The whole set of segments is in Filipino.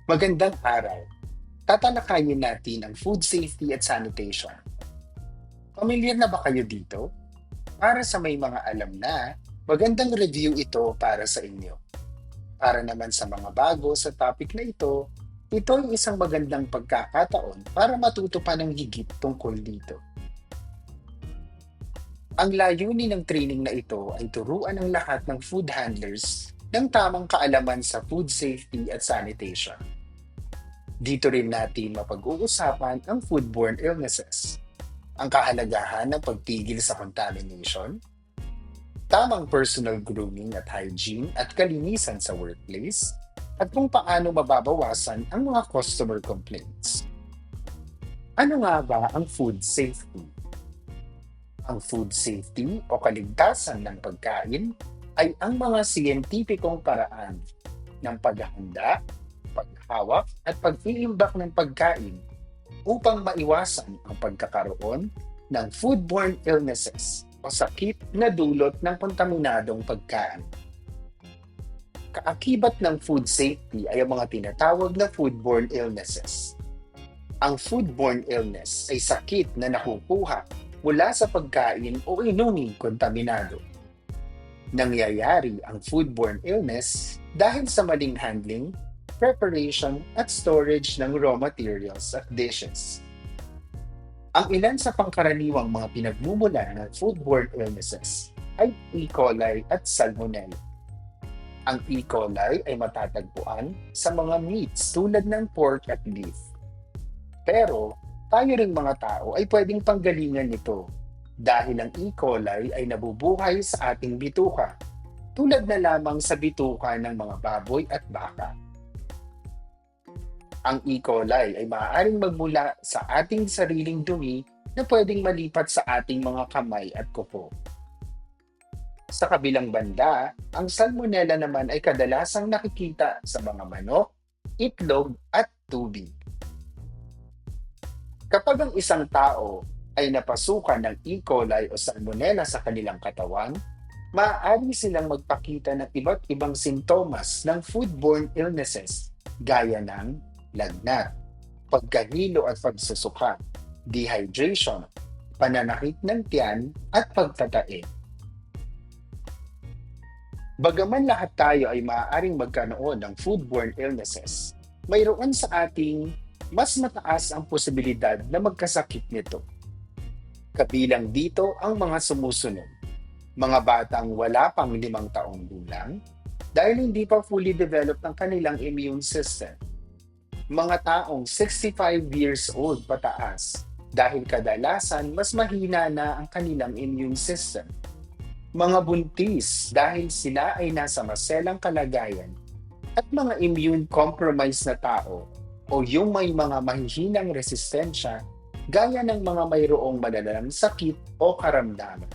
Magandang araw. Tatalakayin natin ang food safety at sanitation. Pamilyar na ba kayo dito? Para sa may mga alam na, magandang review ito para sa inyo. Para naman sa mga bago sa topic na ito ay isang magandang pagkakataon para matuto pa ng higit tungkol dito. Ang layunin ng training na ito ay turuan ang lahat ng food handlers ng tamang kaalaman sa food safety at sanitation. Dito rin natin mapag-uusapan ang foodborne illnesses, ang kahalagahan ng pagpigil sa contamination, tamang personal grooming at hygiene at kalinisan sa workplace, at kung paano mababawasan ang mga customer complaints. Ano nga ba ang food safety? Ang food safety o kaligtasan ng pagkain ay ang mga siyentipikong paraan ng paghahanda, paghawak at pag-iimbak ng pagkain upang maiwasan ang pagkakaroon ng foodborne illnesses o sakit na dulot ng kontaminadong pagkain. Kaakibat ng food safety ay ang mga tinatawag na foodborne illnesses. Ang foodborne illness ay sakit na nakukuha mula sa pagkain o inuming kontaminado. Nangyayari ang foodborne illness dahil sa maling handling, preparation at storage ng raw materials at dishes. Ang ilan sa pangkaraniwang mga pinagmumulan ng foodborne illnesses ay E. coli at Salmonella. Ang E. coli ay matatagpuan sa mga meats tulad ng pork at beef. Pero tayo ring mga tao ay pwedeng panggalingan nito dahil ang E. coli ay nabubuhay sa ating bituka, tulad na lamang sa bituka ng mga baboy at baka. Ang E. coli ay maaaring magmula sa ating sariling dumi na pwedeng malipat sa ating mga kamay at kuko. Sa kabilang banda, ang salmonella naman ay kadalasang nakikita sa mga manok, itlog at tubig. Kapag ang isang tao ay napasukan ng E. coli o salmonella sa kanilang katawan, maaari silang magpakita ng iba't ibang sintomas ng foodborne illnesses gaya ng lagnat, pagkahilo at pagsusuka, dehydration, pananakit ng tiyan at pagtatae. Bagaman lahat tayo ay maaaring magkaroon ng foodborne illnesses, mayroon sa ating mas mataas ang posibilidad na magkasakit nito. Kabilang dito ang mga sumusunod: mga batang wala pang 5 taong gulang dahil hindi pa fully developed ang kanilang immune system, mga taong 65 years old pataas dahil kadalasan mas mahina na ang kanilang immune system, mga buntis dahil sila ay nasa maselang kalagayan, at mga immune-compromised na tao o yung may mga mahihinang resistensya gaya ng mga mayroong malalalang sakit o karamdaman.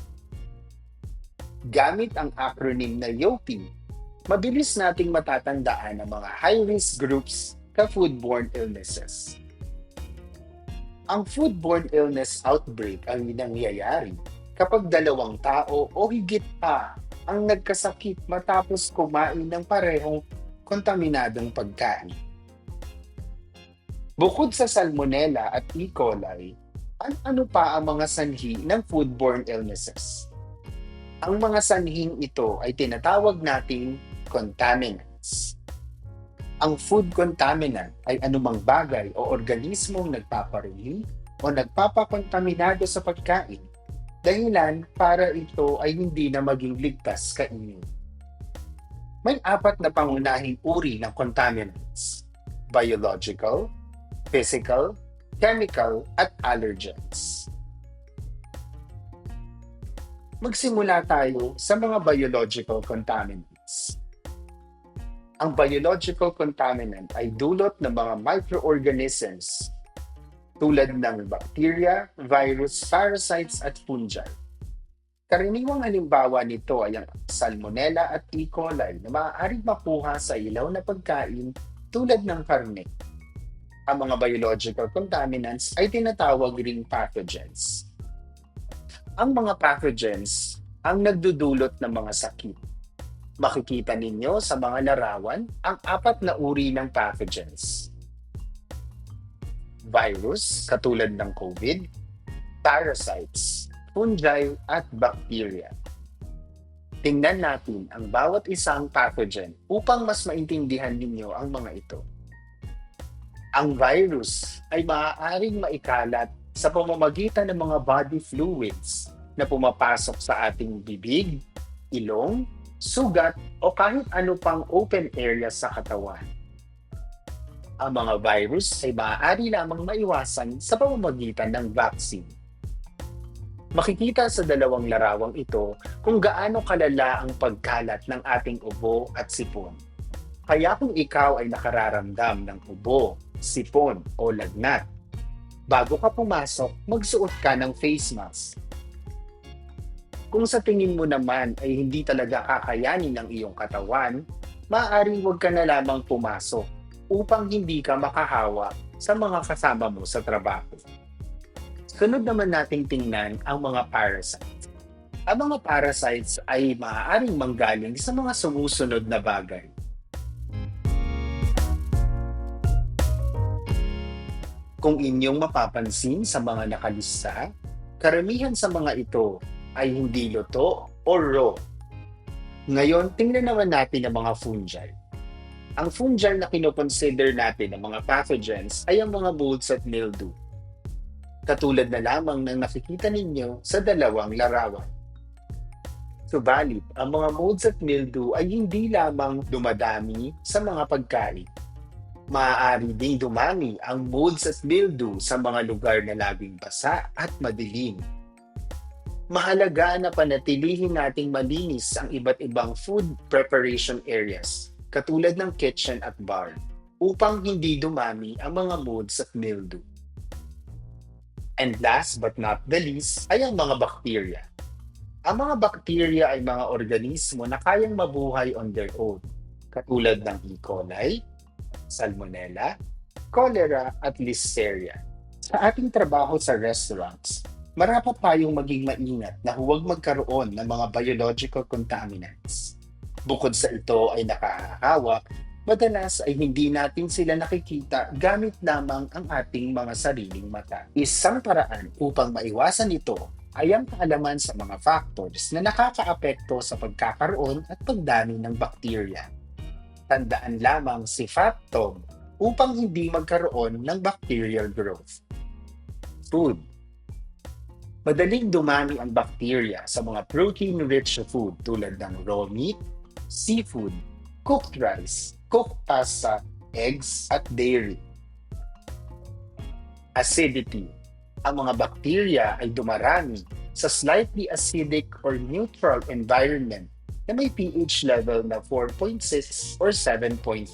Gamit ang acronym na YOPI, mabilis nating matatandaan ang mga high-risk groups ka foodborne illnesses. Ang foodborne illness outbreak ang nangyayari kapag 2 tao o higit pa ang nagkasakit matapos kumain ng parehong kontaminadong pagkain. Bukod sa salmonella at E. coli, ano pa ang mga sanhi ng foodborne illnesses? Ang mga sanhing ito ay tinatawag nating contaminants. Ang food contaminant ay anumang bagay o organismong nagpaparumi o nagpapakontaminado sa pagkain, dahilan para ito ay hindi na maging ligtas kainin. May 4 na pangunahing uri ng contaminants: biological, physical, chemical, at allergens. Magsimula tayo sa mga biological contaminants. Ang biological contaminant ay dulot ng mga microorganisms tulad ng bacteria, virus, parasites, at fungi. Karaniwang halimbawa nito ay ang salmonella at E. coli na maaaring makuha sa ilaw na pagkain tulad ng karne. Ang mga biological contaminants ay tinatawag ring pathogens. Ang mga pathogens ang nagdudulot ng mga sakit. Makikita ninyo sa mga larawan ang apat na uri ng pathogens. Virus, katulad ng COVID, parasites, fungi at bacteria. Tingnan natin ang bawat isang pathogen upang mas maintindihan ninyo ang mga ito. Ang virus ay maaaring maikalat sa pamamagitan ng mga body fluids na pumapasok sa ating bibig, ilong, sugat o kahit ano pang open area sa katawan. Ang mga virus ay maaari lamang maiwasan sa pamamagitan ng vaccine. Makikita sa dalawang larawang ito kung gaano kalala ang pagkalat ng ating ubo at sipon. Kaya kung ikaw ay nakararamdam ng ubo, sipon o lagnat, bago ka pumasok, magsuot ka ng face mask. Kung sa tingin mo naman ay hindi talaga kakayanin ng iyong katawan, maaaring huwag ka na lamang pumasok upang hindi ka makahawa sa mga kasama mo sa trabaho. Sunod naman nating tingnan ang mga parasites. Ang mga parasites ay maaaring manggaling sa mga sumusunod na bagay. Kung inyong mapapansin sa mga nakalista, karamihan sa mga ito ay hindi luto o raw. Ngayon, tingnan naman natin ang mga fungi. Ang fungi na kinoconsider natin ng mga pathogens ay ang mga molds at mildew. Katulad na lamang ng nakikita ninyo sa dalawang larawan. Subalit, ang mga molds at mildew ay hindi lamang dumadami sa mga pagkain. Maaari ding dumami ang molds at mildew sa mga lugar na laging basa at madilim. Mahalaga na panatilihin nating malinis ang iba't ibang food preparation areas, katulad ng kitchen at bar, upang hindi dumami ang mga molds at mildew. And last but not the least ay ang mga bacteria. Ang mga bacteria ay mga organismo na kayang mabuhay on their own, katulad ng E. coli, Salmonella, Cholera at Listeria. Sa ating trabaho sa restaurants, marapat tayong maging maingat na huwag magkaroon ng mga biological contaminants. Bukod sa ito ay nakakahawak, madalas ay hindi natin sila nakikita gamit lamang ang ating mga sariling mata. Isang paraan upang maiwasan ito ay ang kaalaman sa mga factors na nakakaapekto sa pagkakaroon at pagdami ng bakterya. Tandaan lamang si FATTOM upang hindi magkaroon ng bacterial growth. Food. Madaling dumami ang bakterya sa mga protein-rich food tulad ng raw meat, seafood, cooked rice, cooked pasta, eggs, at dairy. Acidity. Ang mga bakterya ay dumarami sa slightly acidic or neutral environment na may pH level na 4.6 or 7.5.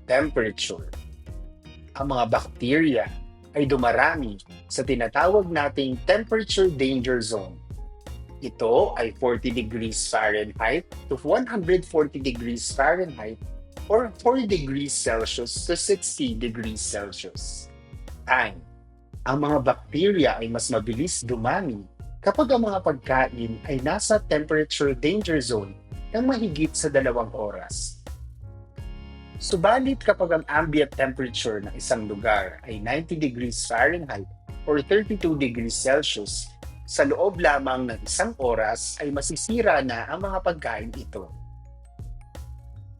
Temperature. Ang mga bakterya ay dumarami sa tinatawag nating temperature danger zone. Ito ay 40 degrees Fahrenheit to 140 degrees Fahrenheit or 4 degrees Celsius to 60 degrees Celsius. Time. Ang mga bakterya ay mas mabilis dumami kapag ang mga pagkain ay nasa temperature danger zone ng mahigit sa 2 oras. Subalit kapag ang ambient temperature ng isang lugar ay 90 degrees Fahrenheit or 32 degrees Celsius, sa loob lamang ng 1 oras ay masisira na ang mga pagkain ito.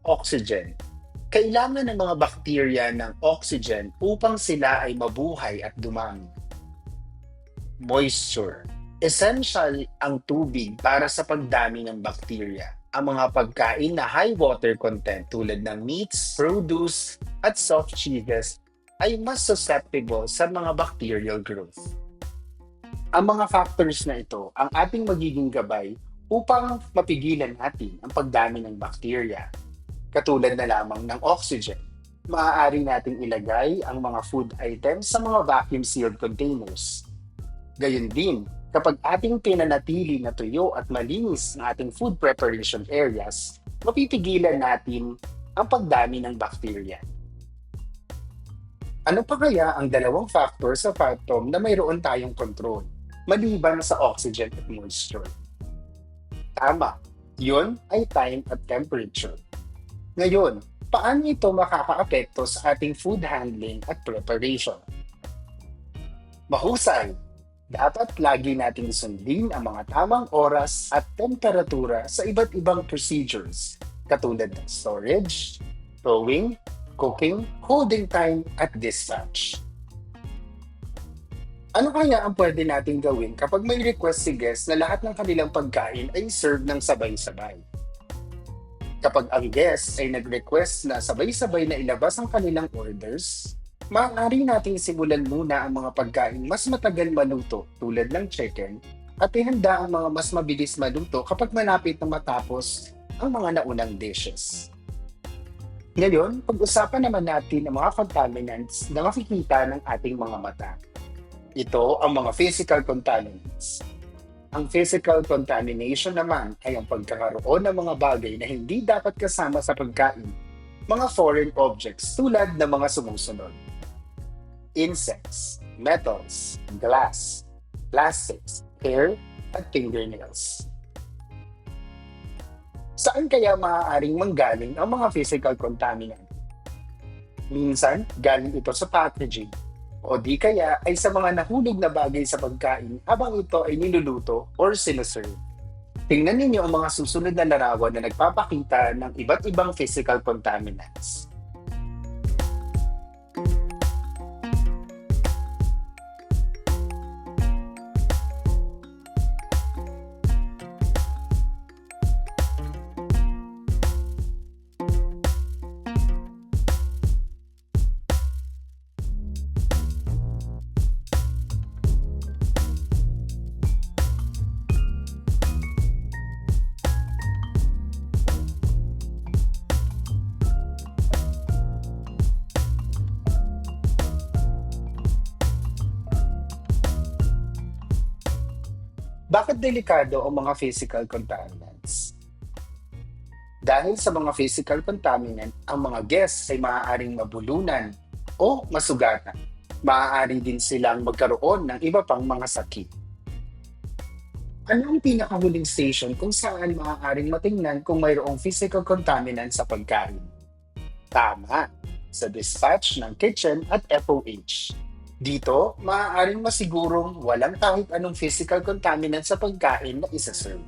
Oxygen. Kailangan ng mga bakterya ng oxygen upang sila ay mabuhay at dumami. Moisture. Essential ang tubig para sa pagdami ng bakterya. Ang mga pagkain na high water content tulad ng meats, produce, at soft cheeses ay mas susceptible sa mga bacterial growth. Ang mga factors na ito ang ating magiging gabay upang mapigilan natin ang pagdami ng bakterya. Katulad na lamang ng oxygen, maaari nating ilagay ang mga food items sa mga vacuum-sealed containers. Gayun din, kapag ating pinanatili na tuyo at malinis ang ating food preparation areas, mapipigilan natin ang pagdami ng bakterya. Ano pa kaya ang dalawang factor sa FATTOM na mayroon tayong control, maliban sa oxygen at moisture? Tama. Yun ay time at temperature. Ngayon, paano ito makakaapekto sa ating food handling at preparation? Mahusay! Dapat lagi nating sundin ang mga tamang oras at temperatura sa iba't ibang procedures katulad ng storage, throwing, cooking, holding time, at dispatch. Ano kaya ang pwede nating gawin kapag may request si guest na lahat ng kanilang pagkain ay serve ng sabay-sabay? Kapag ang guest ay nag-request na sabay-sabay na ilabas ang kanilang orders, maaari nating simulan muna ang mga pagkain mas matagal maluto tulad ng chicken at ihanda ang mga mas mabilis maluto kapag malapit na matapos ang mga naunang dishes. Ngayon, pag-usapan naman natin ang mga contaminants na makikita ng ating mga mata. Ito ang mga physical contaminants. Ang physical contamination naman ay ang pagkakaroon ng mga bagay na hindi dapat kasama sa pagkain, mga foreign objects tulad ng mga sumusunod. Insects, metals, glass, plastics, hair, at fingernails. Saan kaya maaaring manggaling ang mga physical contaminant? Minsan, galing ito sa packaging, o di kaya ay sa mga nahulog na bagay sa pagkain habang ito ay niluluto or sinaserve. Tingnan ninyo ang mga susunod na larawan na nagpapakita ng iba't ibang physical contaminants. Bakit delikado ang mga physical contaminants? Dahil sa mga physical contaminant, ang mga guests ay maaaring mabulunan o masugatan. Maaari din silang magkaroon ng iba pang mga sakit. Ano ang pinakahuling station kung saan maaaring matingnan kung mayroong physical contaminant sa pagkain? Tama, sa dispatch ng kitchen at FOH. Dito, maaaring masigurong walang kahit anong physical contaminant sa pagkain na isa-serve.